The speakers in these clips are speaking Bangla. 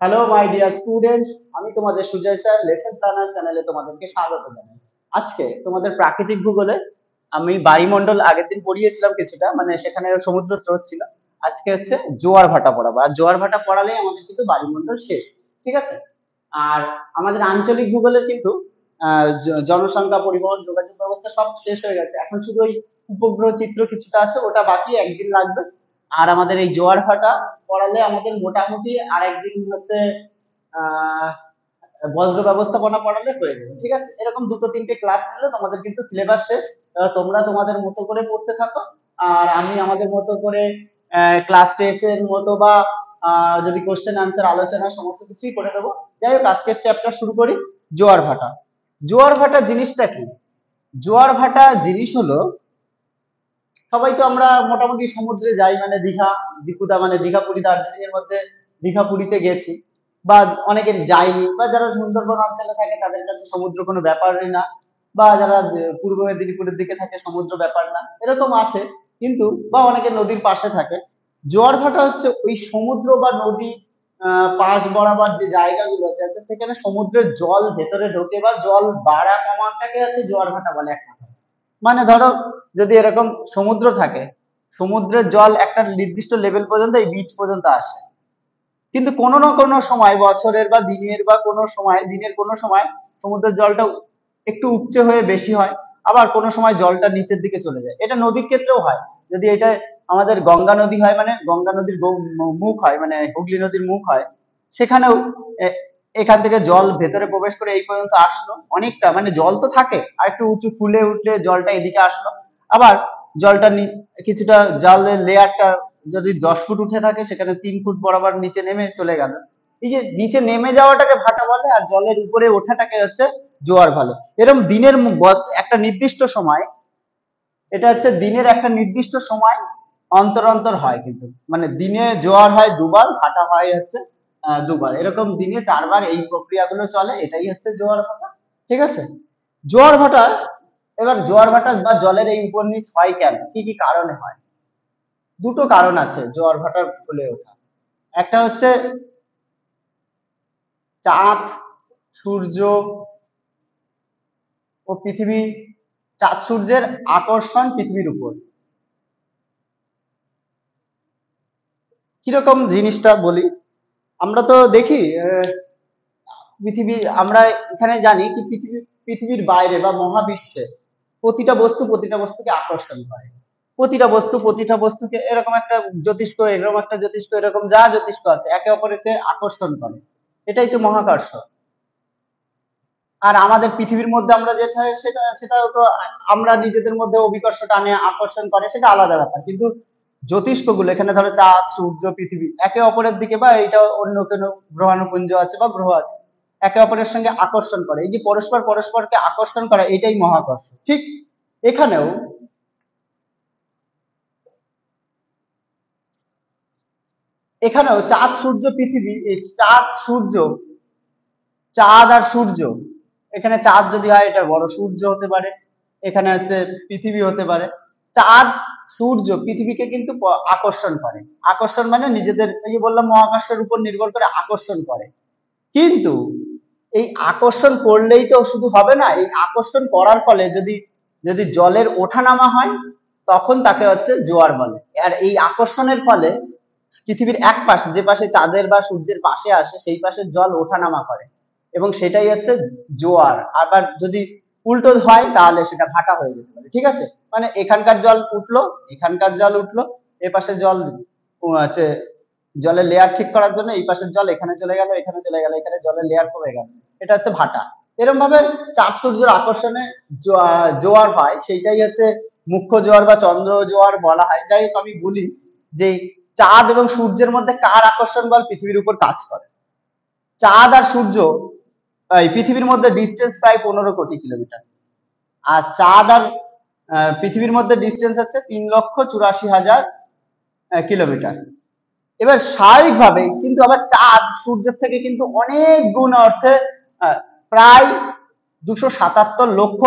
হ্যালো মাই ডিয়ার স্টুডেন্ট, আমি তোমাদের সুজয় স্যার লেসন প্ল্যানার চ্যানেলে তোমাদেরকে স্বাগত জানাই। আজকে তোমাদের প্রাকৃতিক ভূগোলে আমি বায়ুমণ্ডল আগের দিন পড়িয়েছিলাম কিছুটা, মানে সেখানে সমুদ্র স্রোত ছিল। আজকে হচ্ছে জোয়ার ভাটা পড়াবো, আর জোয়ার ভাটা পড়ালে আমাদের কিন্তু বায়ুমণ্ডল শেষ। ঠিক আছে? আর আমাদের আঞ্চলিক ভূগোলের কিন্তু জনসংখ্যা, পরিবহন, যোগাযোগ ব্যবস্থা সব শেষ হয়ে গেছে। এখন শুধু ওই উপগ্রহ চিত্র কিছুটা আছে, ওটা বাকি, একদিন লাগবে। আর আমাদের এই জোয়ার ভাটা পড়ালে আমাদের মোটামুটি আর একদিন হচ্ছে আহ বজ্র ব্যবস্থাপনা পড়ালে হয়ে যাবে। ঠিক আছে? এরকম দুটো তিনটে ক্লাস নিলে তোমাদের কিন্তু সিলেবাস শেষ। তোমরা তোমাদের মতো করে পড়তে থাকো, আর আমি আমাদের মতো করে ক্লাস টেস্টের মতো বা যদি কোশ্চেন আনসার আলোচনা সমস্ত কিছুই করে দেবো। যাই হোক, আজকের চ্যাপ্টার শুরু করি। জোয়ার ভাটা। জোয়ার ভাটা জিনিসটা কি? জোয়ার ভাটা জিনিস হলো, সবাই তো আমরা মোটামুটি সমুদ্রে যাই, মানে দীঘা, দীপুদা মানে দীঘা, পুরী, দার্জিলিং এর মধ্যে দীঘা, পুরীতে গেছি, বা অনেকে যায়নি, বা যারা সুন্দরবন অঞ্চলে থাকে তাদের কাছে সমুদ্র কোনো ব্যাপারই না, বা যারা পূর্ব মেদিনীপুরের দিকে থাকে সমুদ্র ব্যাপার না, এরকম আছে। কিন্তু বা অনেকে নদীর পাশে থাকে। জোয়ার ভাটা হচ্ছে ওই সমুদ্র বা নদী পাশ বরাবর যে জায়গাগুলোতে আছে, সেখানে সমুদ্রের জল ভেতরে ঢোকে বা জল বাড়া কমাটাকে হচ্ছে জোয়ার ভাটা বলে এক কথায়। মানে ধরো, যদি এরকম সমুদ্র থাকে, সমুদ্রের জল একটা নির্দিষ্ট লেভেল পর্যন্ত, এই বিচ পর্যন্ত আসে। কিন্তু কোনো না কোনো সময়, বছরের বা দিনের বা কোনো সময়, দিনের কোনো সময় সমুদ্রের জলটা একটু উপচে হয়ে বেশি হয়, আবার কোনো সময় জলটা নিচের দিকে চলে যায়। এটা নদীর ক্ষেত্রেও হয়। যদি এটা আমাদের গঙ্গা নদী হয়, মানে গঙ্গা নদীর মুখ হয়, মানে হুগলি নদীর মুখ হয়, সেখানেও এখান থেকে জল ভেতরে প্রবেশ করে এই পর্যন্ত আসলো অনেকটা, মানে জল তো থাকে, আর একটু উঁচু ফুলে উঠলে জলটা এদিকে আসলো। আবার জলটা কিছুটা জলের লেয়ারটা যদি 10 ফুট উঠে থাকে, সেখানে 3 ফুট বরাবর নিচে নেমে চলে গেল। এই যে নিচে নেমে যাওয়াটাকে ভাটা বলে, আর জলের উপরে ওঠাটাকে হচ্ছে জোয়ার বলে। এরকম দিনের একটা নির্দিষ্ট সময়, এটা হচ্ছে দিনের একটা নির্দিষ্ট সময় অন্তর অন্তর হয়, কিন্তু মানে দিনে জোয়ার হয় দুবার, ভাটা হয় হচ্ছে দুবার, এরকম দিনে 4বার এই প্রক্রিয়াগুলো চলে, এটাই হচ্ছে জোয়ার ভাটা। ঠিক আছে? জোয়ার ভাটা, এবার জোয়ার ভাটা বা জলের এই উপর নিচ হয় কেন, কি কি কারণে হয়? দুটো কারণ আছে জোয়ার ভাটা ফুলে ওঠা। একটা হচ্ছে চাঁদ, সূর্য ও পৃথিবী, চাঁদ সূর্যের আকর্ষণ পৃথিবীর উপর। কিরকম জিনিসটা বলি, আমরা তো দেখি পৃথিবী, আমরা এখানে জানি কি পৃথিবীর বাইরে বা মহাবিশ্বে প্রতিটা বস্তুকে আকর্ষণ করে। প্রতিটা বস্তুকে এরকম একটা জ্যোতিষ্ক, এরকম একটা জ্যোতিষ্ক, এরকম যা জ্যোতিষ্ক আছে একে অপরকে আকর্ষণ করে। এটাই তো মহাকর্ষ। আর আমাদের পৃথিবীর মধ্যে আমরা যেটা, সেটাও তো আমরা নিজেদের মধ্যে অভিকর্ষ টানে আকর্ষণ করে, সেটা আলাদা ব্যাপার। কিন্তু জ্যোতিষ্কগুলো, এখানে ধরো চাঁদ, সূর্য, পৃথিবী একে অপরের দিকে, বা এটা অন্য কোনো গ্রহাণুপুঞ্জ আছে বা গ্রহ আছে, একে অপরের সঙ্গে আকর্ষণ করে। এই যে পরস্পর পরস্পরকে আকর্ষণ করা, এটাই মহাকর্ষ। ঠিক এখানেও, চাঁদ, সূর্য, পৃথিবী, এই চাঁদ সূর্য, চাঁদ আর সূর্য, এখানে চাঁদ যদি হয় এটা বড়, সূর্য হতে পারে, এখানে হচ্ছে পৃথিবী হতে পারে। চাঁদ, সূর্য পৃথিবীকে কিন্তু আকর্ষণ করে। আকর্ষণ মানে নিজেদের, এই যে বললাম মহাকাশের উপর নির্ভর করে আকর্ষণ করে। কিন্তু এই আকর্ষণ করলেই তো শুধু হবে না, এই আকর্ষণ করার ফলে যদি যদি জলের ওঠানামা হয়, তখন তাকে হচ্ছে জোয়ার বলে। আর এই আকর্ষণের ফলে পৃথিবীর এক পাশে, যে পাশে চাঁদের বা সূর্যের পাশে আসে, সেই পাশের জল ওঠানামা করে, এবং সেটাই হচ্ছে জোয়ার। আবার যদি উল্টো হয় তাহলে সেটা ভাটা হয়ে যেতে পারে। ঠিক আছে? মানে এখানকার জল উঠলো, এখানকার জল উঠলো, এ পাশে জল আছে, জলের লেয়ার ঠিক করার জন্য এই পাশের জল এখানে চলে গেল, এখানে চলে গেল, এখানে জলের লেয়ার কমে গেল, এটা হচ্ছে ভাটা। এরকম ভাবে চাঁদ সূর্যের আকর্ষণে জোয়ার হয়, সেইটাই হচ্ছে মুখ্য জোয়ার বা চন্দ্র জোয়ার বলা হয়। যাই হোক, আমি বলি যে চাঁদ এবং সূর্যের মধ্যে কার আকর্ষণ বল পৃথিবীর উপর কাজ করে। চাঁদ আর সূর্য, এই পৃথিবীর মধ্যে ডিস্টেন্স প্রায় 15 কোটি কিলোমিটার। আর চাঁদ আর পৃথিবীর মধ্যে ডিস্টেন্স হচ্ছে 3,84,000 কিলোমিটার। এবার স্বাভাবিকভাবে কিন্তু আবার চাঁদ সূর্যের থেকে কিন্তু অনেক গুণ অর্থে প্রায় 277 লক্ষ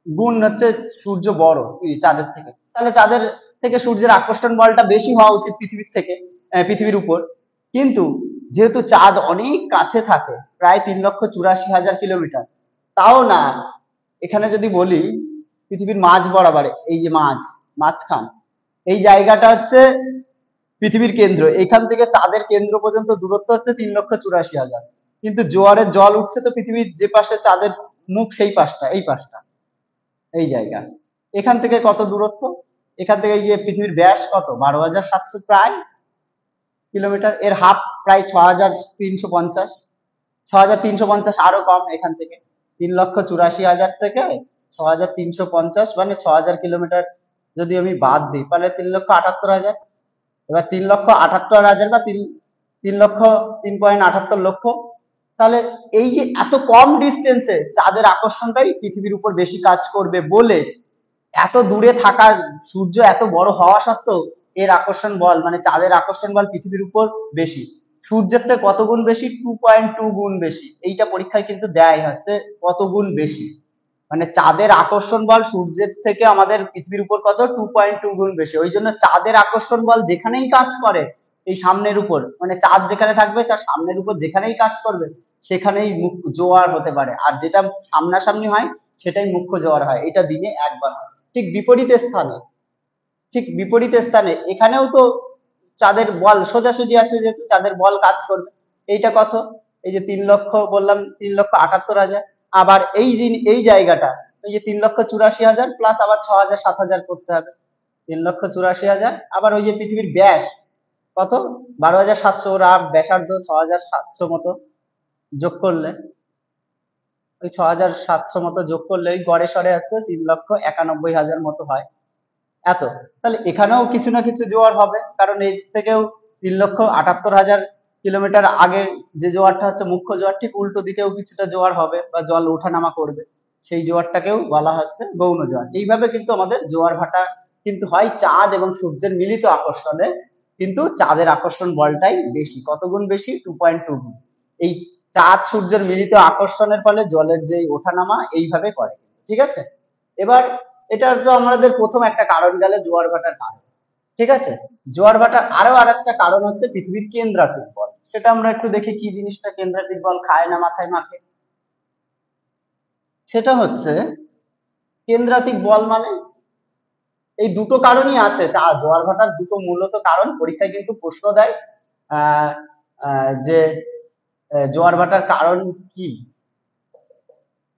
গুণ হচ্ছে সূর্য বড় চাঁদের থেকে। তাহলে চাঁদের থেকে সূর্যের আকর্ষণ বলটা বেশি হওয়া উচিত পৃথিবীর থেকে, পৃথিবীর উপর। কিন্তু যেহেতু চাঁদ অনেক কাছে থাকে, প্রায় 3,84,000 কিলোমিটার, তাও না, এখানে যদি বলি পৃথিবীর মাঝ বরাবর, এই যে মাঝখান, এই জায়গাটা হচ্ছে পৃথিবীর কেন্দ্র, এখান থেকে চাঁদের কেন্দ্র পর্যন্ত দূরত্ব হচ্ছে 3,84,000, কিন্তু জোয়ারের জল উঠছে তো পৃথিবীর যে পাশে চাঁদের মুখ, সেই পাশটা, এই পাশটা, এই জায়গা, এখান থেকে কত দূরত্ব, এখান থেকে এই যে পৃথিবীর ব্যাস কত, 12,700 প্রায় কিলোমিটার, এর হাফ প্রায় 6,350, 6,350 আরো কম এখান থেকে, 3,84,000 থেকে 6,350, মানে 6,000 কিলোমিটার যদি আমি বাদ দিই, তাহলে 3,78,000। এবার 3,78,000 বা 3,78,000,000, তাহলে এই যে এত কম ডিস্টেন্সে চাঁদের আকর্ষণটাই পৃথিবীর উপর বেশি কাজ করবে বলে, এত দূরে থাকা সূর্য এত বড় হওয়া সত্ত্বেও এর আকর্ষণ বল, মানে চাঁদের আকর্ষণ বল পৃথিবীর উপর বেশি, সূর্যের থেকে কত গুণ বেশি, 2.2 গুণ বেশি। এইটা পরীক্ষায় কিন্তু দেয় হচ্ছে কত গুণ বেশি, মানে চাঁদের আকর্ষণ বল সূর্যের থেকে আমাদের পৃথিবীর উপর কত, 2.2 গুণ বেশি। ওই জন্য চাঁদের আকর্ষণ বল যেখানেই কাজ করে, এই সামনের উপর, মানে চাঁদ যেখানে থাকবে তার সামনের উপর যেখানেই কাজ করবে, সেখানেই জোয়ার হতে পারে, আর যেটা সামনাসামনি হয় সেটাই মুখ্য জোয়ার হয়, এটা দিনে একবার হয়। ঠিক বিপরীত স্থানে, ঠিক বিপরীত স্থানে এখানেও তো চাঁদের বল সোজাসুজি আছে, যেহেতু চাঁদের বল কাজ করবে। এইটা কত, এই যে 3,00,000 বললাম, 3,78,000, আবার এই জায়গাটা, এই যে 3,84,000 প্লাস আবার 6,000 7,000 করতে হবে, 3,84,000, আবার ওই যে পৃথিবীর ব্যাস কত, 12,700, ওরা ব্যাসার্ধ 6,700 মতো যোগ করলে, ওই 6,700 মতো যোগ করলে ওই গড়ে সরে হচ্ছে 3,91,000 মতো হয়। এত, তাহলে এখানেও কিছু না কিছু জোয়ার হবে, কারণ এই থেকেও 3,78,000 কিলোমিটার আগে যে জোয়ারটা হচ্ছে মুখ্য জোয়ার, ঠিক উল্টো দিকেও কিছুটা জোয়ার হবে বা জল ওঠানামা করবে, সেই জোয়ারটাকেও বলা হচ্ছে গৌণ জোয়ার। এইভাবে কিন্তু আমাদের জোয়ার ভাটা কিন্তু হয় চাঁদ এবং সূর্যের মিলিত আকর্ষণে, কিন্তু চাঁদের আকর্ষণ বলটাই বেশি, কত গুণ বেশি, 2.2 গুণ। এই চাঁদ সূর্যের মিলিত আকর্ষণের ফলে জলের যে ওঠানামা এইভাবে করে, ঠিক আছে। এবার এটা তো আমাদের প্রথম একটা কারণ গেল জোয়ার ভাটার কারণ, ঠিক আছে। জোয়ার ভাটার আরো আরেকটা কারণ হচ্ছে পৃথিবীর কেন্দ্রাতিক বল, সেটা আমরা একটু দেখি কি জিনিসটা কেন্দ্রাতিক বল খায় না মাথায় মাখে। সেটা হচ্ছে কেন্দ্রাতিক বল মানে, এই দুটো কারণই আছে, জোয়ার ভাটার দুটো মূলত কারণ পরীক্ষায় কিন্তু প্রশ্ন দেয়, আহ যে জোয়ার ভাটার কারণ কি,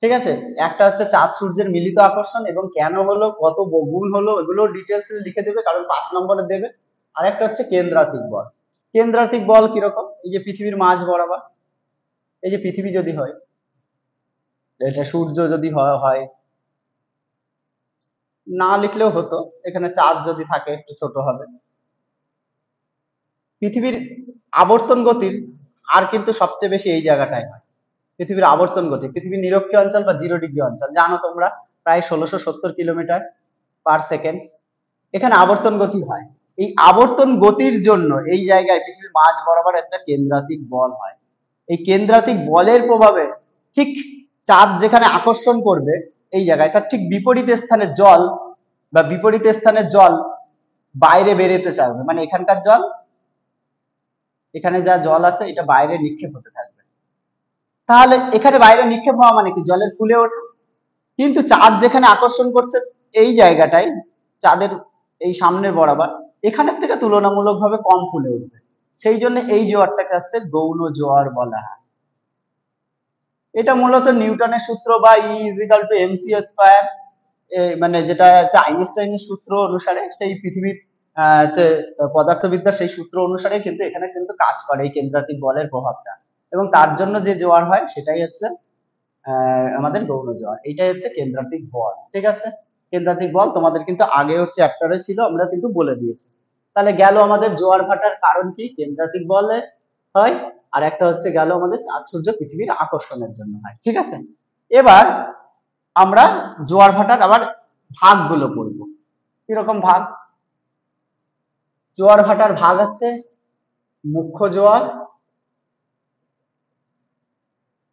ঠিক আছে। একটা হচ্ছে চাঁদ সূর্যের মিলিত আকর্ষণ, এবং কেন হলো, কত গুণ হলো, এগুলো ডিটেলস লিখে দেবে, কারণ 5 নম্বরে দেবে। আর একটা হচ্ছে কেন্দ্রাতিক বল। কেন্দ্রাতিক বল কিরকম, এই যে পৃথিবীর মাঝ বরাবর, এই যে পৃথিবী যদি হয়, এটা সূর্য যদি হয়, না লিখলেও হতো, এখানে চাঁদ যদি থাকে একটু ছোট হবে। পৃথিবীর আবর্তন গতির আর কিন্তু সবচেয়ে বেশি এই জায়গাটায় হয়, পৃথিবীর আবর্তন গতি, পৃথিবীর নিরক্ষীয় অঞ্চল বা 0 ডিগ্রি অঞ্চল, জানো তোমরা, প্রায় 1670 কিলোমিটার/সেকেন্ড, এখানে আবর্তন গতি হয়। এই আবর্তন গতির জন্য এই জায়গায় পৃথিবীর মাঝ বরাবর একটা কেন্দ্রাতিক বল হয়। এই কেন্দ্রাতিক বলের প্রভাবে ঠিক চাঁদ যেখানে আকর্ষণ করবে এই জায়গায়, তার ঠিক বিপরীত স্থানে জল, বা বিপরীত স্থানে জল বাইরে বেরোতে চাইবে, মানে এখানকার জল, এখানে যা জল আছে এটা বাইরে নিক্ষেপ হতে থাকবে। তাহলে এখানে বাইরে নিক্ষেপ হওয়া মানে কি, জলের ফুলে ওঠা। কিন্তু চাঁদ যেখানে আকর্ষণ করছে এই জায়গাটায়, চাঁদের এই সামনের বরাবর, এখানের থেকে তুলনামূলকভাবে কম ফুলে উঠবে, সেই জন্য এই জোয়ারটাকে হচ্ছে গৌণ জোয়ার বলা হয়। এটা মূলত নিউটনের সূত্র বা E=mc², মানে যেটা হচ্ছে আইনস্টাইনের সূত্র অনুসারে, সেই পৃথিবীর হচ্ছে পদার্থবিদ্যার সেই সূত্র অনুসারে কিন্তু এখানে কিন্তু কাজ করে এই কেন্দ্রাতিক বলের প্রভাবটা, এবং তার জন্য যে জোয়ার হয় সেটাই হচ্ছে আমাদের গৌণ জোয়ার। এইটাই হচ্ছে কেন্দ্রাতিক বল, ঠিক আছে। কেন্দ্রাতিক বল তোমাদের কিন্তু আগেও চ্যাপ্টারে ছিল, আমরা কিন্তু বলে দিয়েছি। তাহলে গেল আমাদের জোয়ার ভাটার কারণ কি, কেন্দ্রাতিক বলে হয়, আর একটা হচ্ছে গেল আমাদের চাঁদ সূর্য পৃথিবীর আকর্ষণের জন্য হয়, ঠিক আছে। এবার আমরা জোয়ার ভাটার আবার ভাগগুলো পড়বো, কিরকম ভাগ। জোয়ার ভাটার ভাগ হচ্ছে মুখ্য জোয়ার,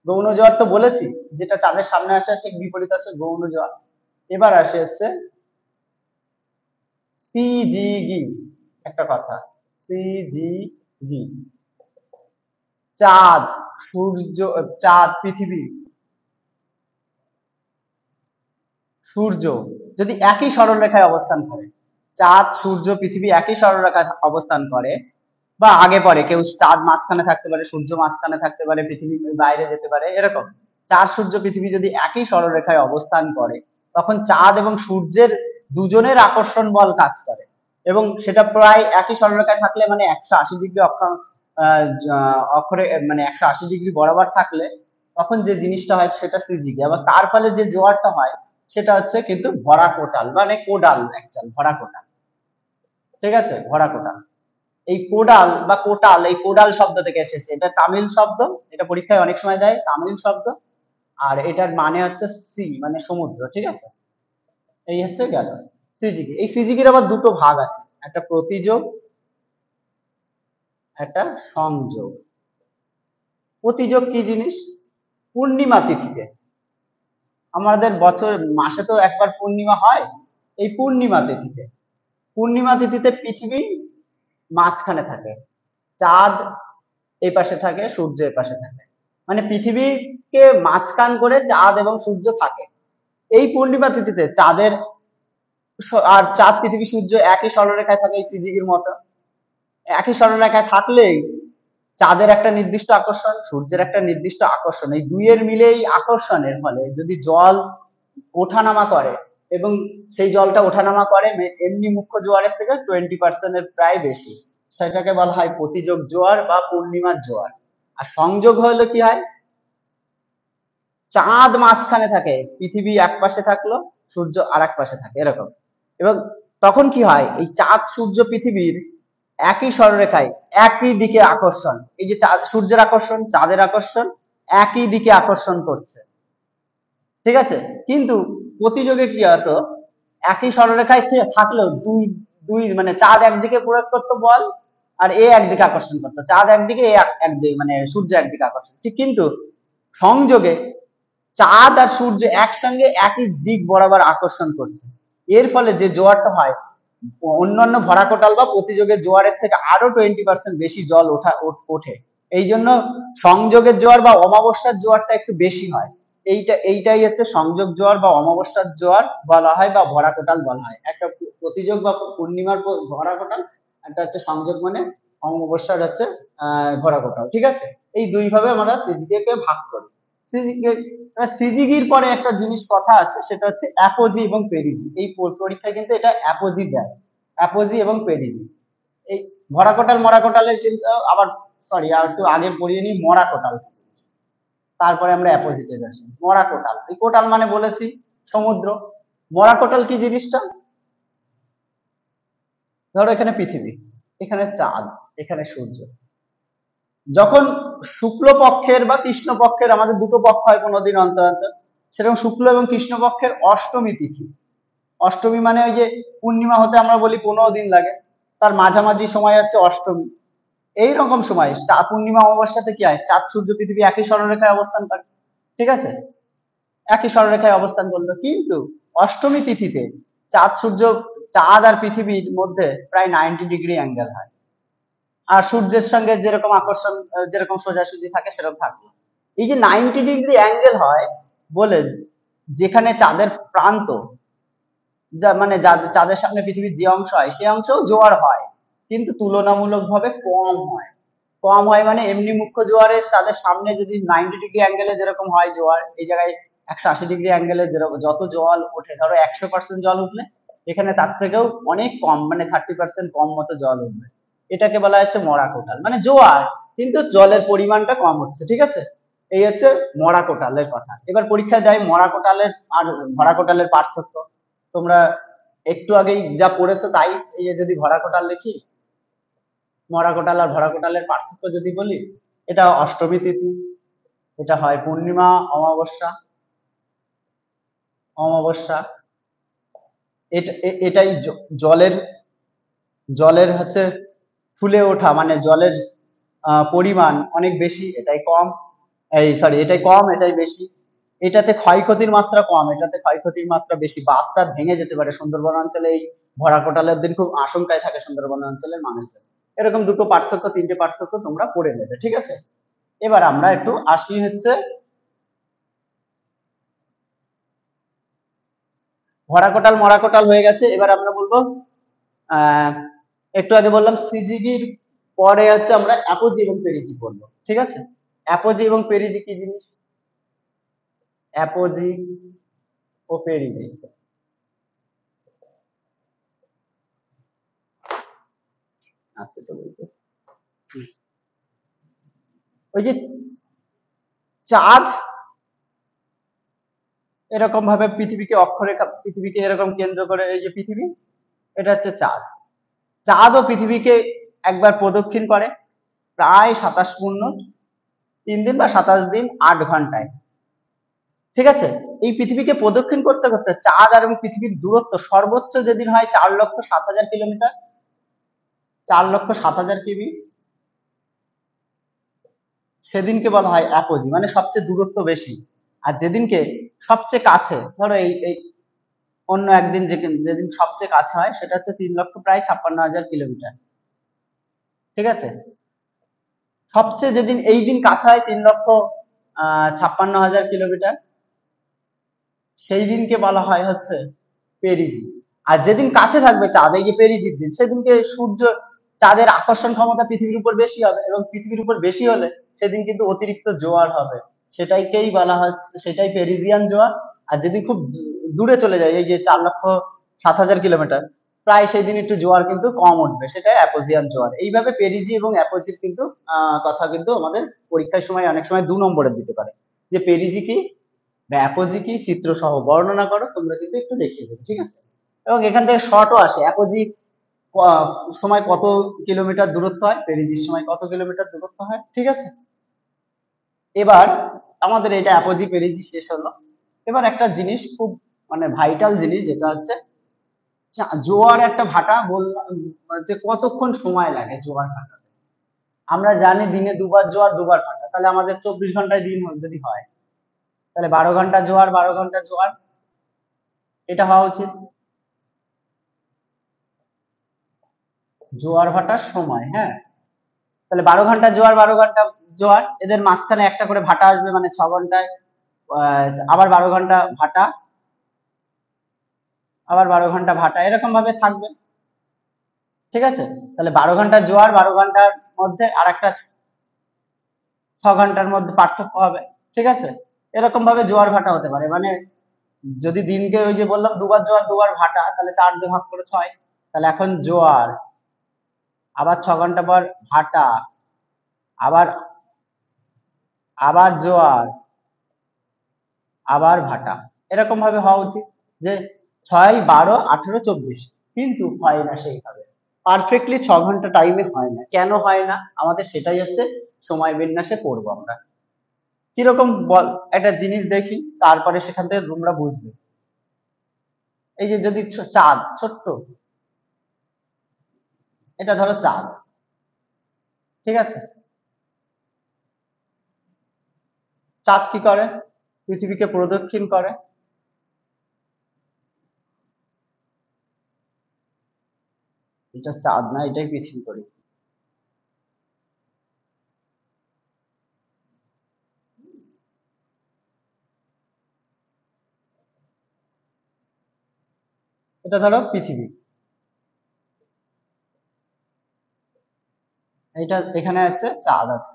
গৌণ জোয়ার তো বলেছি, যেটা চাঁদের সামনে আসে ঠিক বিপরীত আছে গৌণ জোয়ার। এবার আসে হচ্ছে সিজিগি, একটা কথা, সিজিগি, চাঁদ, সূর্য, চাঁদ, পৃথিবী, সূর্য যদি একই সরলরেখায় অবস্থান করে, চাঁদ, সূর্য, পৃথিবী একই সরলরেখায় অবস্থান করে, বা আগে পরে কেউ চাঁদ মাঝখানে থাকতে পারে, সূর্য মাঝখানে থাকতে পারে, পৃথিবী বাইরে যেতে পারে, এরকম চাঁদ, সূর্য, পৃথিবী যদি একই সরলরেখায় অবস্থান করে, তখন চাঁদ এবং সূর্যের দুজনের আকর্ষণ বল কাজ করে, এবং সেটা প্রায় একই সরলরেখায় থাকলে মানে 180 ডিগ্রি অক্ষরে মানে 180 ডিগ্রি বরাবর থাকলে তখন যে জিনিসটা হয় সেটা সিজিকে, আবার তার ফলে যে জোয়ারটা হয় সেটা হচ্ছে কিন্তু ভরা কোটাল, মানে কোডাল, অ্যাকচুয়াল ভরা কোটাল। ঠিক আছে, ভরা কোটাল। এই কোডাল বা কোটাল, এই কোডাল শব্দ থেকে এসেছে, এটা তামিল শব্দ, এটা পরীক্ষায় অনেক সময় দেয়, তামিল শব্দ। আর এটার মানে হচ্ছে সি মানে সমুদ্র। ঠিক আছে, এই হচ্ছে গেল সিজিকে। এই সিজিকের আবার দুটো ভাগ আছে, একটা প্রতিযোগ, একটা সংযোগ। প্রতিযোগ কি জিনিস? পূর্ণিমা তিথিতে, আমাদের বছর মাসে তো একবার পূর্ণিমা হয়, এই পূর্ণিমা তিথিতে পৃথিবী মাঝখানে থাকে, চাঁদ এই পাশে থাকে, সূর্য এই পাশে থাকে, মানে পৃথিবীকে মাঝখান করে চাঁদ এবং সূর্য থাকে। এই পূর্ণিমা তিথিতে চাঁদের আর চাঁদ, পৃথিবী, সূর্য একই সরলরেখায় থাকে, এই সিজিগির মতো একই সরলরেখায় থাকলেই চাঁদের একটা নির্দিষ্ট আকর্ষণ, সূর্যের একটা নির্দিষ্ট আকর্ষণ, এই দুইয়ের মিলে এই আকর্ষণের ফলে যদি জল ওঠানামা করে, এবং সেই জলটা ওঠানামা করে এমনি মুখ্য জোয়ারের থেকে 20% প্রায় বেশি, সেটাকে বলা হয় প্রতিযোগ জোয়ার বা পূর্ণিমার জোয়ার। আর সংযোগ হলে কি হয়? চাঁদ মাঝখানে থাকে, পৃথিবী এক পাশে থাকলো, সূর্য আর এক পাশে থাকে, এরকম। এবং তখন কি হয়, এই চাঁদ, সূর্য, পৃথিবীর একই সরলরেখায় একই দিকে আকর্ষণ, এই যে চাঁদ সূর্যের আকর্ষণ, চাঁদের আকর্ষণ একই দিকে আকর্ষণ করছে। ঠিক আছে, কিন্তু প্রতিযোগে কি হতো, একই সরলরেখায় থাকলেও দুই দুই মানে চাঁদ একদিকে প্রয়োগ করতো বল, আর এ একদিকে আকর্ষণ করতো, চাঁদ একদিকে, এ একদিকে, মানে সূর্য একদিকে আকর্ষণ, ঠিক। কিন্তু সংযোগে চাঁদ আর সূর্য একসঙ্গে একই দিক বরাবর আকর্ষণ করছে, এর ফলে যে জোয়ারটা হয় অন্যান্য ভরাকোটাল বা প্রতিযোগের জোয়ারের থেকে আরো 20% বেশি জল ওঠে। এই জন্য সংযোগের জোয়ার বা অমাবস্যার জোয়ারটা একটু বেশি হয়। এইটাই হচ্ছে সংযোগ জোয়ার বা অমাবস্যার জোয়ার বলা হয়, বা ভরাকোটাল বলা হয়। একটা প্রতিযোগ বা পূর্ণিমার ভরাকোটাল, একটা হচ্ছে সংযোগ মানে অমাবস্যার হচ্ছে ভরাকোটাল। ঠিক আছে, এই দুই ভাবে আমরা সিজিকে কে ভাগ করি। সিজিকে, সিজিগির পরে একটা জিনিস কথা আসে, সেটা হচ্ছে অ্যাপোজি এবং পেরিজি। এই পরীক্ষায় কিন্তু এটা অ্যাপোজি দেয়, অ্যাপোজি এবং পেরিজি। এই ভরাকোটাল মরাকোটালের কিন্তু আবার, সরি আর একটু আগে পড়িয়ে নিই মরাকোটাল, তারপরে আমরা অ্যাপোজিটে আসি। মরাকোটাল, এই কোটাল মানে বলেছি সমুদ্র। মরাকোটাল কি জিনিসটা? ধরো এখানে পৃথিবী, এখানে চাঁদ, এখানে সূর্য, যখন শুক্লপক্ষের বা কৃষ্ণপক্ষের, আমাদের দুটো পক্ষ হয় 15 দিন অন্তর অন্তর, সেরকম শুক্ল এবং কৃষ্ণপক্ষের অষ্টমী তিথি, অষ্টমী মানে ওই যে পূর্ণিমা হতে আমরা বলি 15 দিন লাগে, তার মাঝামাঝি সময় হচ্ছে অষ্টমী। এইরকম সময় পূর্ণিমা অমাবস্যাতে কি হয়, চাঁদ, সূর্য, পৃথিবী একই সরলরেখায় অবস্থান করে। ঠিক আছে, একই সরলরেখায় অবস্থান করলো, কিন্তু অষ্টমী তিথিতে চাঁদ, সূর্য, চাঁদ আর পৃথিবীর মধ্যে প্রায় 90 ডিগ্রি অ্যাঙ্গেল হয়, আর সূর্যের সঙ্গে যেরকম আকর্ষণ, যেরকম সোজাসুজি থাকে সেরকম থাকে। এই যে 90 ডিগ্রি অ্যাঙ্গেল হয় বলে, যেখানে চাঁদের প্রান্ত, যা মানে চাঁদের সামনে পৃথিবীর যে অংশ হয় সেই অংশেও জোয়ার হয়, কিন্তু তুলনামূলকভাবে কম হয়। কম হয় মানে এমনি মুখ্য জোয়ারে চাঁদের সামনে যদি 90 ডিগ্রি অ্যাঙ্গেলে যেরকম হয় জোয়ার, এই জায়গায় 180 ডিগ্রি অ্যাঙ্গেলে যত জল ওঠে, ধরো 100% জল উঠলে, এখানে তার থেকেও অনেক কম, মানে 30% কম মতো জল উঠবে। এটাকে বলা হচ্ছে মরা কোটাল, মানে জোয়ার কিন্তু জলের পরিমাণটা কম হচ্ছে। ঠিক আছে, এই হচ্ছে মরা কোটালের কথা। এবার পরীক্ষায় দেয় মরা কোটালের আর ভরা কোটালের পার্থক্য। তোমরা একটু আগেই যা পড়েছো তাই, এই যে যদি ভরা কোটাল লিখি, মরা কোটাল আর ভরা কোটালের পার্থক্য যদি বলি, এটা অষ্টমী তিথি, এটা হয় পূর্ণিমা, অমাবস্যা, অমাবস্যা। এটাই জলের, জলের হচ্ছে ফুলে ওঠা, মানে জলের পরিমাণ অনেক বেশি, এটাই কম, এই সরি এটাই কম, এটাই বেশি। এটাতে ক্ষয়ক্ষতির মাত্রা কম, এটাতে ক্ষয়ক্ষতির মাত্রা বেশি, বাঁধটা ভেঙে যেতে পারে সুন্দরবন অঞ্চলে, এই ভরা কোটালের দিন খুব আশঙ্কায় থাকে সুন্দরবন অঞ্চলের মানুষের। এরকম দুটো পার্থক্য, তিনটে পার্থক্য তোমরা পড়ে নেবে। ঠিক আছে, এবার আমরা একটু আসি হচ্ছে ভরা কোটাল মরা কোটাল হয়ে গেছে। এবার আমরা বলবো আহ একটু আগে বললাম সিজিগির পরে হচ্ছে আমরা অ্যাপোজি এবং পেরিজি বলবো, ঠিক আছে? অ্যাপোজি এবং পেরিজি কি জিনিস? অ্যাপোজি ও পেরিজি, আচ্ছা তো বলবো ওই যে চাঁদ এরকম ভাবে পৃথিবীকে অক্ষরেখা, পৃথিবীকে এরকম কেন্দ্র করে, এই যে পৃথিবী, এটা হচ্ছে চাঁদ। চাঁদ ও পৃথিবীকে একবার প্রদক্ষিণ করে প্রায় 27 পূর্ণ 3 দিন বা 27 দিন 8 ঘন্টায়, ঠিক আছে? এই পৃথিবীকে প্রদক্ষিণ করতে করতে চাঁদ আর এবং পৃথিবীর দূরত্ব সর্বোচ্চ যেদিন হয় 4,07,000 কিলোমিটার, 4,07,000 কিমি, সেদিনকে বলা হয় অ্যাপোজি, মানে সবচেয়ে দূরত্ব বেশি। আর যেদিনকে সবচেয়ে কাছে, ধরো এই এই অন্য একদিন যেদিন সবচেয়ে কাছে হয় সেটা হচ্ছে 3,56,000 কিলোমিটার, ঠিক আছে? সবচেয়ে যেদিন এই দিন কাছে হয় 3,56,000 কিলোমিটার, সেই দিনকে বলা হয় হচ্ছে পেরিজি। আর যেদিন কাছে থাকবে চাঁদ, এই যে পেরিজির দিন, সেদিনকে সূর্য, চাঁদের আকর্ষণ ক্ষমতা পৃথিবীর উপর বেশি হবে, এবং পৃথিবীর উপর বেশি হলে সেদিন কিন্তু অতিরিক্ত জোয়ার হবে, সেটাইকেই বলা হচ্ছে, সেটাই পেরিজিয়ান জোয়ার। আর যেদিন খুব দূরে চলে যায়, এই যে 4,07,000 কিলোমিটার, প্রায় সেই দিন একটু জোয়ার কিন্তু কম উঠবে, সেটাই অ্যাপোজিয়ান জোয়ার। এইভাবে পেরিজি এবং অ্যাপোজির কিন্তু কথা কিন্তু আমাদের পরীক্ষার সময় অনেক সময় 2 নম্বরে দিতে পারে, যে পেরিজি কি বা অ্যাপোজি কি, চিত্র সহ বর্ণনা করো, তোমরা কিন্তু একটু দেখিয়ে দেবে, ঠিক আছে? এবং এখান থেকে শর্টও আসে, অ্যাপোজি সময় কত কিলোমিটার দূরত্ব হয়, পেরিজির সময় কত কিলোমিটার দূরত্ব হয়, ঠিক আছে? এবার আমাদের এটা অ্যাপোজি পেরিজি শেষ হলো। এবার একটা জিনিস খুব মানে ভাইটাল জিনিস, যেটা হচ্ছে জোয়ার একটা ভাটা বললাম, যে কতক্ষণ সময় লাগে জোয়ার ভাটাতে। আমরা জানি দিনে দুবার জোয়ার দুবার ভাটা, তাহলে আমাদের 24 ঘন্টায় দিন যদি হয়, তাহলে 12 ঘন্টা জোয়ার 12 ঘন্টা জোয়ার, এটা হওয়া উচিত। জোয়ার ভাটার সময়, হ্যাঁ, তাহলে 12 ঘন্টা জোয়ার 12 ঘন্টা জোয়ার, এদের মাঝখানে একটা করে ভাটা আসবে, মানে 6 ঘন্টায় আবার 12 ঘন্টা ভাটা, আবার 12 ঘন্টা ভাটা, এরকম ভাবে থাকবে, ঠিক আছে? তাহলে 12 ঘন্টা জোয়ার, 12 ঘন্টার মধ্যে আর একটা 6 ঘন্টার মধ্যে পার্থক্য হবে, ঠিক আছে? এরকম ভাবে জোয়ার ভাটা হতে পারে, মানে যদি দিনকে ওই যে বললাম দুবার জোয়ার দুবার ভাটা, তাহলে 4 দিয়ে ভাগ করে 6, তাহলে এখন জোয়ার, আবার 6 ঘন্টা পর ভাটা, আবার আবার জোয়ার, আবার ভাটা, এরকম ভাবে হওয়া উচিত, যে 6, 12, 18, 24, কিন্তু হয় না সেইভাবে, পারফেক্টলি 6 ঘন্টা টাইমে হয় না। কেন হয় না আমাদের, সেটাই হচ্ছে সময় বিন্যাসে পড়বো আমরা। কিরকম বল, একটা জিনিস দেখি, তারপরে সেখান থেকে তোমরা বুঝবে। এই যে যদি চাঁদ ছোট্ট, এটা ধরো চাঁদ, ঠিক আছে? চাঁদ কি করে? পৃথিবীকে প্রদক্ষিণ করে। এটা চাঁদ না, এটাই পৃথিবী করে। এটা ধরো পৃথিবী, এটা এখানে হচ্ছে চাঁদ আছে,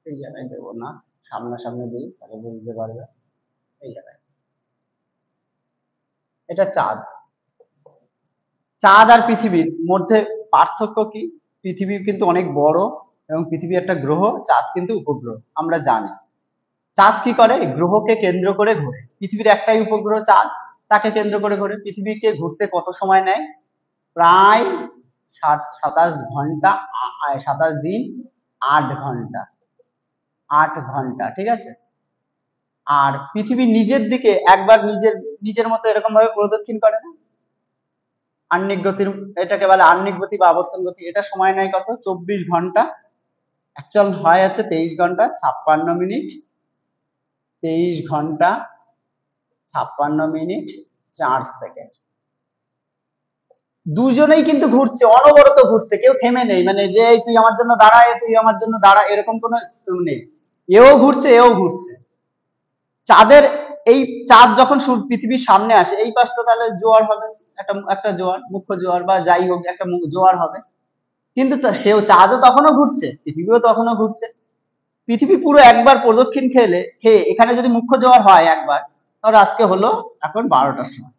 এই জায়গায় দেবো না, সামনাসামনি দিই তাহলে বুঝতে পারবে। এই জায়গায় এটা চাঁদ। চাঁদ আর পৃথিবীর মধ্যে পার্থক্য কি? পৃথিবী কিন্তু অনেক বড়, এবং পৃথিবী একটা গ্রহ, চাঁদ কিন্তু উপগ্রহ, আমরা জানি। চাঁদ কি করে? গ্রহকে কেন্দ্র করে ঘোরে। পৃথিবীর একটাই উপগ্রহ চাঁদ, তাকে কেন্দ্র করে ঘোরে। পৃথিবীকে ঘুরতে কত সময় নেয়? প্রায় 27 ঘন্টা, 27 দিন 8 ঘন্টা, 8 ঘন্টা, ঠিক আছে? আর পৃথিবী নিজের দিকে একবার নিজের নিজের মতো এরকম ভাবে প্রদক্ষিণ করে না, আহ্নিক গতির, এটাকে বলে আহ্নিক গতি বা আবর্তন গতি, এটা সময় নেয় কত? 24 ঘন্টা। অ্যাকচুয়াল হয় হচ্ছে 23 ঘন্টা 56 মিনিট, 23 ঘন্টা 56 মিনিট 4 সেকেন্ড। দুজনেই কিন্তু ঘুরছে, অনবরত ঘুরছে, কেউ থেমে নেই, মানে যে এই তুই আমার জন্য দাঁড়া, তুই আমার জন্য দাঁড়া, এরকম কোনো নেই। এও ঘুরছে, এও ঘুরছে। চাঁদের এই চাঁদ যখন পৃথিবীর সামনে আসে, এই পাশটা তাহলে জোয়ার হবে, একটা একটা জোয়ার, মুখ্য জোয়ার বা যাই হোক একটা জোয়ার হবে। কিন্তু সেও চাঁদও তখনও ঘুরছে, পৃথিবীও তখনও ঘুরছে। পৃথিবী পুরো একবার প্রদক্ষিণ খেয়ে এখানে যদি মুখ্য জোয়ার হয় একবার, তাহলে আজকে হলো এখন 12টার সময়,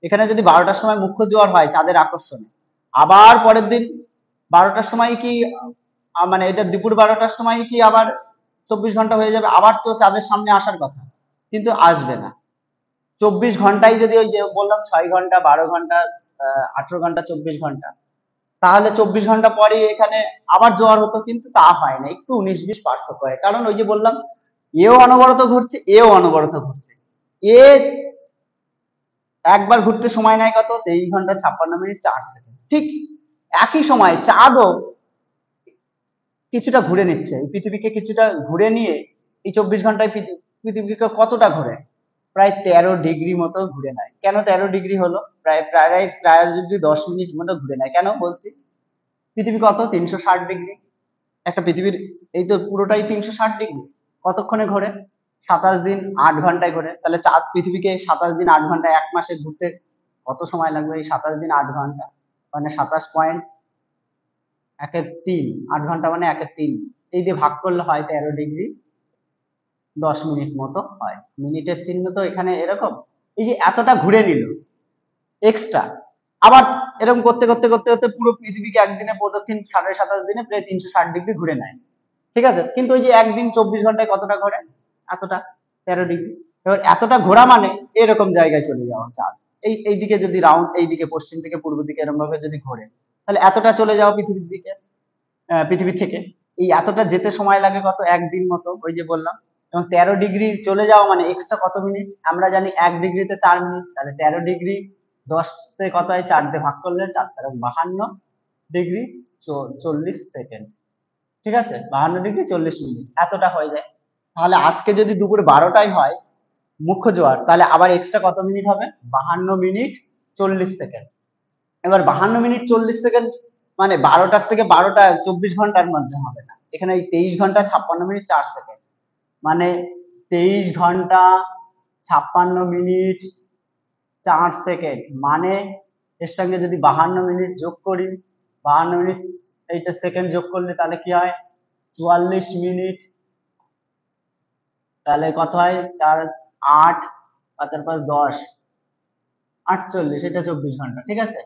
এখানে যদি 12টার সময় মুখ্য জোয়ার হয় চাঁদের আকর্ষণে, আবার পরের দিন 12টার সময় কি মানে এটা দুপুর 12টার সময় কি আবার 24 ঘন্টা হয়ে যাবে, আবার তো চাঁদের সামনে আসার কথা, কিন্তু আসবে না। 24 ঘন্টায় যদি ওই যে বললাম 6 ঘন্টা, 12 ঘন্টা, 18 ঘন্টা, 24 ঘন্টা, তাহলে 24 ঘন্টা পরে এখানে আবার জোয়ার হতো, কিন্তু তা হয় না, একটু 19-20 পার্থক্য হয়, কারণ ওই যে বললাম এও অনবরত ঘুরছে, এও অনবরত ঘুরছে। এ একবার ঘুরতে সময় নেয় কত, 23 ঘন্টা 56 মিনিট 4 সেকেন্ড। ঠিক একই সময় চাঁদও কিছুটা ঘুরে নিচ্ছে, এই পৃথিবীকে কিছুটা ঘুরে নিয়ে এই 24 ঘন্টায় পৃথিবীকে কতটা ঘুরে, প্রায় 13 ডিগ্রি মতো ঘুরে নেয়। কেন 13 ডিগ্রি হলো, প্রায় প্রায় প্রায় যদি 10 মিনিট মতো ঘুরে নেয়, কেন বলছি, পৃথিবী কত 360 ডিগ্রি, একটা পৃথিবীর এই তো পুরোটাই 360 ডিগ্রি, কতক্ষণে ঘোরে, 27 দিন 8 ঘন্টায় ঘোরে। তাহলে চাঁদ পৃথিবীকে 27 দিন 8 ঘন্টায়, 1 মাসে ঘুরতে কত সময় লাগবে, এই 27 দিন 8 ঘন্টা মানে 27.13, 8 ঘন্টা মানে 1/3, এই দিয়ে ভাগ করলে হয় 13 ডিগ্রি 10 মিনিট মতো হয়। মিনিটের চিহ্ন তো এখানে এরকম, এই যে এতটা ঘুরে নিল এক্সট্রা, আবার এরকম করতে করতে করতে করতে পুরো পৃথিবীকে একদিনে প্রদক্ষিণ 27.5 দিনে প্রায় 360 ডিগ্রি ঘুরে নেয়, ঠিক আছে। কিন্তু ওই যে একদিন 24 ঘন্টায় কতটা ঘোরে, এতটা, 13 ডিগ্রি। এবার এতটা ঘোরা মানে এরকম জায়গায় চলে যাওয়া চাঁদ, এইদিকে যদি রাউন্ড, এইদিকে পশ্চিম থেকে পূর্ব দিকে এরকম ভাবে যদি ঘোরে, তাহলে এতটা চলে যাওয়া পৃথিবীর দিকে, পৃথিবী থেকে। এই এতটা যেতে সময় লাগে কত, একদিন মতো, ওই যে বললাম। এবং 13 ডিগ্রি চলে যাওয়া মানে এক্সট্রা কত মিনিট, আমরা জানি 1 ডিগ্রিতে 4 মিনিট, তাহলে 13 ডিগ্রি 10 তে কত হয়, 4 দিয়ে ভাগ করলে 4 × 52 ডিগ্রি 40 সেকেন্ড, ঠিক আছে, 52 ডিগ্রি 40 মিনিট, এতটা হয়ে যায়। তাহলে আজকে যদি দুপুর 12টায় হয় মুখ্য জোয়ার, তাহলে আবার এক্সট্রা কত মিনিট হবে, 52 মিনিট 40 সেকেন্ড। এবার 52 মিনিট 40 সেকেন্ড মানে 12টার থেকে 12টা 24 ঘন্টার মধ্যে হবে না, এখানে এই 23 ঘন্টা 56 মিনিট 4 সেকেন্ড, মানে 23 ঘন্টা 56 মিনিট 4 সেকেন্ড, মানে এর সঙ্গে যদি 52 মিনিট যোগ করি, 52 মিনিট এইটা সেকেন্ড যোগ করলে তাহলে কি হয়, 44 মিনিট, তাহলে কত হয়, 4 8 5 আর 5 10, 48, এটা 24 ঘন্টা, ঠিক আছে,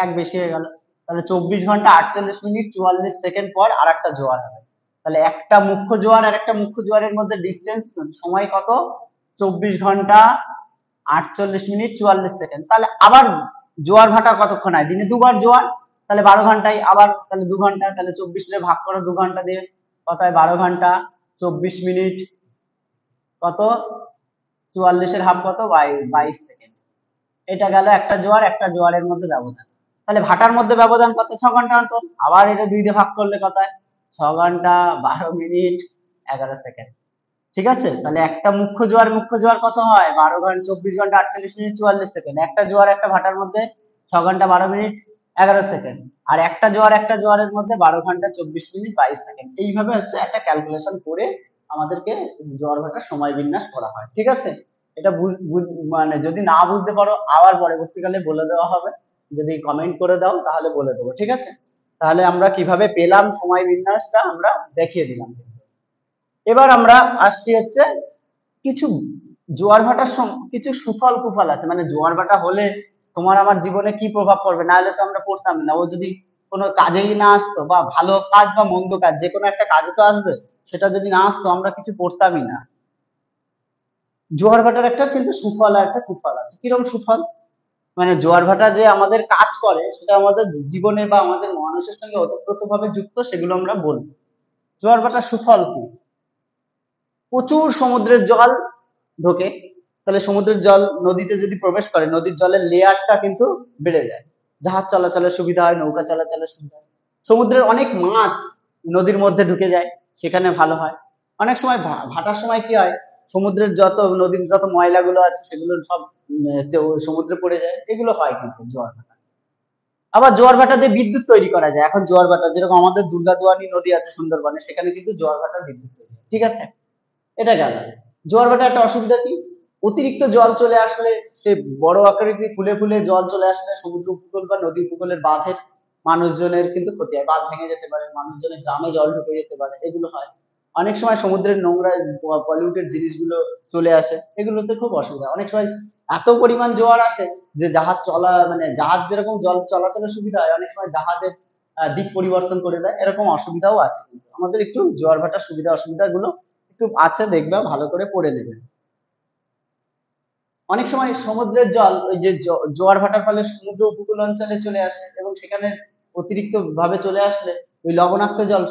এক বেশি হয়ে গেল। তাহলে 24 ঘন্টা 48 মিনিট 44 সেকেন্ড পর আর একটা জোয়ার হবে। তাহলে একটা মুখ্য জোয়ার আর একটা মুখ্য জোয়ারের মধ্যে ডিস্টেন্স সময় কত, 24 ঘন্টা 48 মিনিট 44 সেকেন্ড। তাহলে আবার জোয়ার ভাটা কতক্ষণ হয়, দিনে দুবার জোয়ার, তাহলে 12 ঘন্টায় আবার, তাহলে 2 ঘন্টা, তাহলে 24 ভাগ করো 2 ঘন্টা দিয়ে, কত হয়, 12 ঘন্টা 24 মিনিট, কত, 44-এর হাফ কত, 22 সেকেন্ড। এটা গেল একটা জোয়ার একটা জোয়ারের মধ্যে ব্যবধান। তাহলে ভাটার মধ্যে ব্যবধান কত, 6 ঘন্টা অন্তর, আবার এটা 2 দিয়ে ভাগ করলে কত হয়, 6 ঘন্টা 12 মিনিট 11 সেকেন্ড, ঠিক আছে। তাহলে একটা মুখ্য জোয়ার কত হয়, 12 ঘন্টা 24 ঘন্টা 48 মিনিট 44 সেকেন্ড, একটা জোয়ার একটা ভাটার মধ্যে 6 ঘন্টা 12 মিনিট 11 সেকেন্ড, আর একটা জোয়ারের মধ্যে 12 ঘন্টা 24 মিনিট 22 সেকেন্ড। এইভাবে হচ্ছে একটা ক্যালকুলেশন করে আমাদেরকে জোয়ার ভাটার সময় বিন্যাস করা হয়, ঠিক আছে। এটা মানে যদি না বুঝতে পারো আবার পরবর্তীকালে বলে দেওয়া হবে, যদি কমেন্ট করে দাও তাহলে বলে দেবো, ঠিক আছে। তাহলে আমরা কিভাবে পেলাম সময় বিন্যাসটা আমরা দেখিয়ে দিলাম। এবার আমরা আসছি হচ্ছে কিছু জোয়ার ভাটার কিছু সুফল কুফল আছে, মানে জোয়ার ভাটা হলে তোমার আমার জীবনে কি প্রভাব পড়বে, না হলে তো আমরা পড়তাম না। ও যদি কোনো কাজেই না আসতো, বা ভালো কাজ বা মন্দ কাজ যে কোনো একটা কাজে তো আসবে, সেটা যদি না আসতো আমরা কিছু পড়তামই না। জোয়ার ভাটার একটা কিন্তু সুফল আর একটা কুফল আছে। কিরকম সুফল, মানে জোয়ার ভাটা যে আমাদের কাজ করে সেটা আমাদের জীবনে বা আমাদের মানুষের সঙ্গে ওতপ্রোতভাবে যুক্ত, সেগুলো আমরা বলবো। জোয়ার ভাটার সুফল কি, প্রচুর সমুদ্রের জল ঢোকে, তাহলে সমুদ্রের জল নদীতে যদি প্রবেশ করে, নদীর জলের লেয়ারটা কিন্তু বেড়ে যায়, জাহাজ চলাচলের সুবিধা হয়, নৌকা চলাচলের সুবিধা হয়। সমুদ্রের অনেক মাছ নদীর মধ্যে ঢুকে যায়, সেখানে ভালো হয়। অনেক সময় ভাটার সময় কি হয়, সমুদ্রের যত নদীর যত ময়লাগুলো আছে সেগুলো সব সমুদ্রে পড়ে যায়, এগুলো হয় কিন্তু জোয়ার ভাটা। আবার জোয়ার ভাটা দিয়ে বিদ্যুৎ তৈরি করা যায়। এখন জোয়ার ভাটা যেরকম আমাদের দুর্গাদুয়ানি নদী আছে সুন্দরবনে, সেখানে কিন্তু জোয়ার ভাটার বিদ্যুৎ তৈরি হয়। ঠিক আছে, এটা গেল। জোয়ার ভাটার একটা অসুবিধা কি, অতিরিক্ত জল চলে আসলে, সে বড় আকৃতি ফুলে ফুলে জল চলে আসলে সমুদ্র উপকূল বা নদী উপকূলের বাঁধের মানুষজনের কিন্তু ক্ষতি হয়, বাঁধ ভেঙে যেতে পারে, মানুষজনের গ্রামে জল ঢুকে যেতে পারে, এগুলো হয়। অনেক সময় সমুদ্রের নোংরা পলিউটেড জিনিসগুলো চলে আসে, এগুলোতে খুব অসুবিধা। অনেক সময় এত পরিমাণ জোয়ার আসে যে জাহাজ চলা, মানে জাহাজ যেরকম জল চলাচলের সুবিধা হয়, অনেক সময় জাহাজের দিক পরিবর্তন করে দেয়, এরকম অসুবিধাও আছে। কিন্তু আমাদের একটু জোয়ার ভাটার সুবিধা অসুবিধা গুলো একটু আছে, দেখবে ভালো করে পড়ে নেবে। অনেক সময় সমুদ্রের জল ওই যে জোয়ার ভাটার ফলে সমুদ্র উপকূল অঞ্চলে চলে আসে, এবং সেখানে অতিরিক্ত ভাবে চলে আসলে ওই লবণাক্ত জল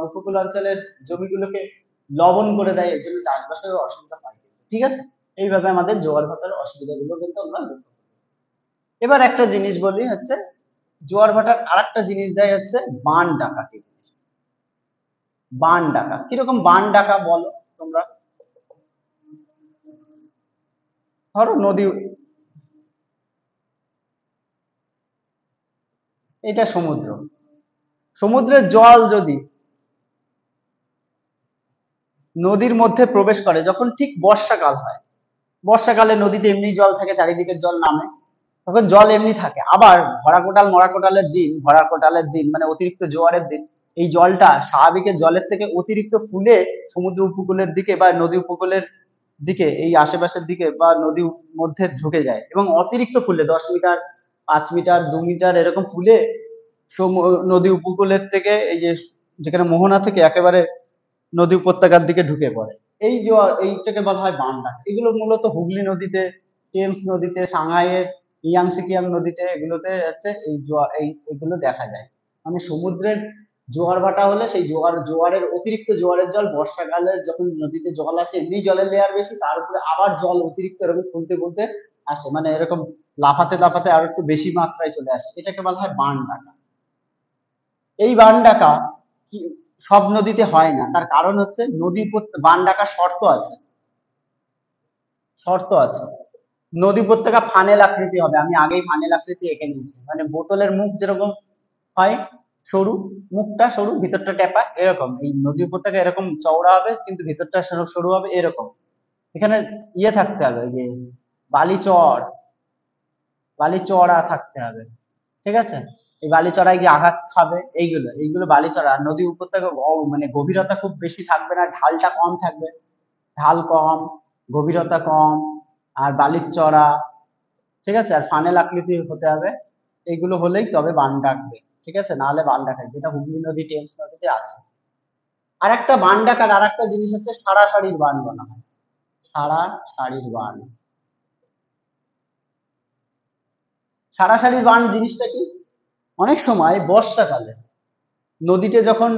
উপকূল অঞ্চলের জমিগুলোকে লবণ করে দেয়, এর জন্য চাষবাসের অসুবিধা হয়। ঠিক আছে, এইভাবে আমাদের জোয়ার ভাটার অসুবিধাগুলো কিন্তু আমরা লক্ষ্য করি। এবার একটা জিনিস বলি হচ্ছে, জোয়ার ভাটার আরেকটা জিনিস দেয় হচ্ছে বান ডাকাতি। বান ডাকা কিরকম, বান ডাকা বলো তোমরা। ধরো নদী, এটা সমুদ্র, সমুদ্রের জল যদি নদীর মধ্যে প্রবেশ করে যখন ঠিক বর্ষাকাল হয়, বর্ষাকালে নদীতে এমনি জল থাকে, চারিদিকে জল নামে, তখন জল এমনি থাকে। আবার ভরা কোটালের দিন মানে অতিরিক্ত জোয়ারের দিন, এই জলটা স্বাভাবিকের জলের থেকে অতিরিক্ত ফুলে সমুদ্র উপকূলের দিকে বা নদী উপকূলের দিকে, এই আশেপাশের দিকে বা নদীর মধ্যে ঢুকে যায়, এবং অতিরিক্ত ফুলে 10 মিটার, 5 মিটার, 2 মিটার এরকম ফুলে নদী উপকূলের থেকে, এই যে যেখানে মোহনা থেকে একেবারে নদী উপত্যকার দিকে ঢুকে পড়ে। এই জোয়ার, এইটাকে বলা হয় বান ডাকা। এগুলো মূলত হুগলি নদীতে, টেমস নদীতে, সাংহাইয়ের ইয়াংসিকিয়াং নদীতে, এগুলোতে হচ্ছে এই জোয়ার, এগুলো দেখা যায়। মানে সমুদ্রের জোয়ার ভাটা হলে সেই জোয়ারের অতিরিক্ত জোয়ারের জল বর্ষাকালে যখন নদীতে জল আসে, এমনি জলের লেয়ার বেশি, তার উপরে আবার জল অতিরিক্ত এরকম ফুলতে ফুলতে আসে, মানে এরকম লাফাতে লাফাতে আরো একটু বেশি মাত্রায় চলে আসে, এটাকে বলা হয় বান ডাকা। এই বান ডাকা কি সব নদীতে হয় না, তার কারণ হচ্ছে বান ডাকার শর্ত আছে, শর্ত আছে। নদী উপত্যকা ফানেল আকৃতি হবে, আমি আগেই ফানেল আকৃতি এঁকে নিয়েছি, মানে বোতলের মুখ যেরকম হয়, সরু, মুখটা সরু ভিতরটা টেপা, এরকম এই নদী উপত্যকা এরকম চওড়া হবে কিন্তু ভিতরটা সরু সরু হবে এরকম। এখানে ইয়ে থাকতে হবে, যে বালি চর, বালি চড়া থাকতে হবে। ঠিক আছে, এই বালি চড়ায় গিয়ে আঘাত খাবে, এইগুলো এইগুলো বালি চড়া। আর নদী উপত্যকা মানে গভীরতা খুব বেশি থাকবে না, ঢালটা কম থাকবে, ঢাল কম, গভীরতা কম, আর বালির চড়া। ঠিক আছে, আর ফানেল আকৃতি হতে হবে। এইগুলো হলেই তবে বান ডাকবে। ঠিক আছে, না হলে বান ডাকায়, যেটা হুগলি নদী, টেমস নদীতে আছে। আর একটা বান ডাকার আর একটা জিনিস হচ্ছে সারাসারির বান বলা হয়, সারাসারির বান। সারাসারির বান জিনিসটা কি, অনেক সময় বর্ষাকালে নদীতে যখন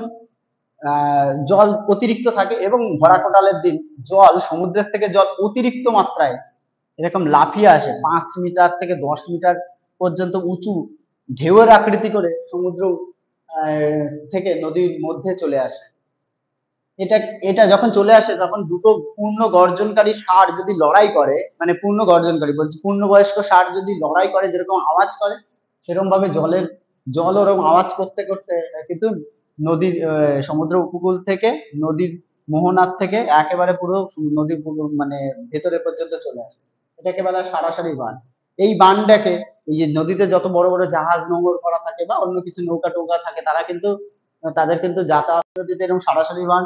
জল অতিরিক্ত থাকে এবং ভরা কোটালের দিন জল সমুদ্রের থেকে জল অতিরিক্ত মাত্রায় এরকম লাফিয়ে আসে, 5 মিটার থেকে 10 মিটার পর্যন্ত উঁচু ঢেউয়ের আকৃতি করে সমুদ্র থেকে নদীর মধ্যে চলে আসে। এটা এটা যখন চলে আসে তখন দুটো পূর্ণ গর্জনকারী ষাঁড় যদি লড়াই করে, মানে পূর্ণ গর্জনকারী বলছি, পূর্ণবয়স্ক ষাঁড় যদি লড়াই করে যেরকম আওয়াজ করে, সেরকম ভাবে জল ওরকম আওয়াজ করতে করতে কিন্তু নদীর সমুদ্র উপকূল থেকে, নদীর মোহনার থেকে একেবারে পুরো নদী উপকূল মানে ভেতরে পর্যন্ত চলে আসে। এটাকে বলা হয় সারাসারি বান। এই বানটাকে, এই যে নদীতে যত বড় বড় জাহাজ নোঙর করা থাকে বা অন্য কিছু নৌকা টোকা থাকে, তারা কিন্তু তাদের কিন্তু যাতায়াত নদীতে এরকম সারাসারি বান,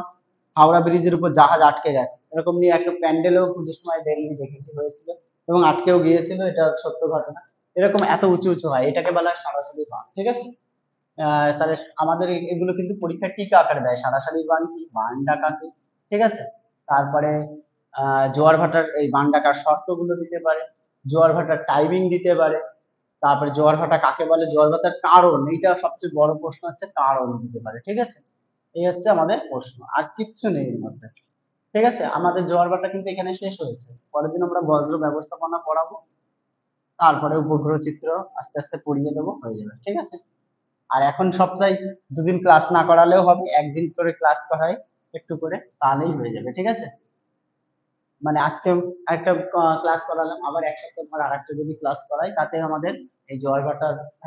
হাওড়া ব্রিজের উপর জাহাজ আটকে গেছে, এরকম নিয়ে একটা প্যান্ডেলও পুজোর সময় দেখেছি হয়েছিল, এবং আটকেও গিয়েছিল, এটা সত্য ঘটনা। এরকম এত উঁচু উঁচু হয়, এটাকে বলা হয় সারাসারি বাঁধ। ঠিক আছে, তাহলে আমাদের এগুলো কিন্তু পরীক্ষা কি কি আকারে দেয়, সারাসারি বাঁধ কি, বান ডাকা কি। ঠিক আছে, তারপরে জোয়ার ভাটার এই বান ডাকার শর্তগুলো দিতে পারে, জোয়ার ভাটার টাইমিং দিতে পারে, তারপরে জোয়ার ভাটা কাকে বলে, জোয়ার ভাটার কারণ, এইটা সবচেয়ে বড় প্রশ্ন হচ্ছে, কারণ দিতে পারে। ঠিক আছে, এই হচ্ছে আমাদের প্রশ্ন, আর কিচ্ছু নেই এর মধ্যে। ঠিক আছে, আমাদের জোয়ার ভাটা কিন্তু এখানে শেষ হয়েছে, পরের দিন আমরা বজ্র ব্যবস্থাপনা পড়াবো, তারপরে উপগ্রহ চিত্র আস্তে আস্তে পড়িয়ে দেবো, হয়ে যাবে। ঠিক আছে, আর এখন সপ্তাহে 2 দিন ক্লাস না করালেও হবে, একদিন করে ক্লাস করাই একটু করে, তাহলেই হয়ে যাবে। ঠিক আছে। মানে আজকে একটা ক্লাস করালাম, আবার এক সপ্তাহ পর আরেকটা যদি ক্লাস করাই, তাতে আমাদের এই জয়ের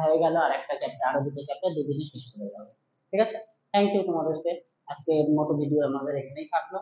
হয়ে গেল, আর একটা চ্যাপ্টার, আরো দুটো চ্যাপ্টার দুদিনে শেষ করে যাবে। ঠিক আছে, থ্যাংক ইউ তোমাদেরকে। আজকের মতো ভিডিও আমাদের এখানেই থাকলো।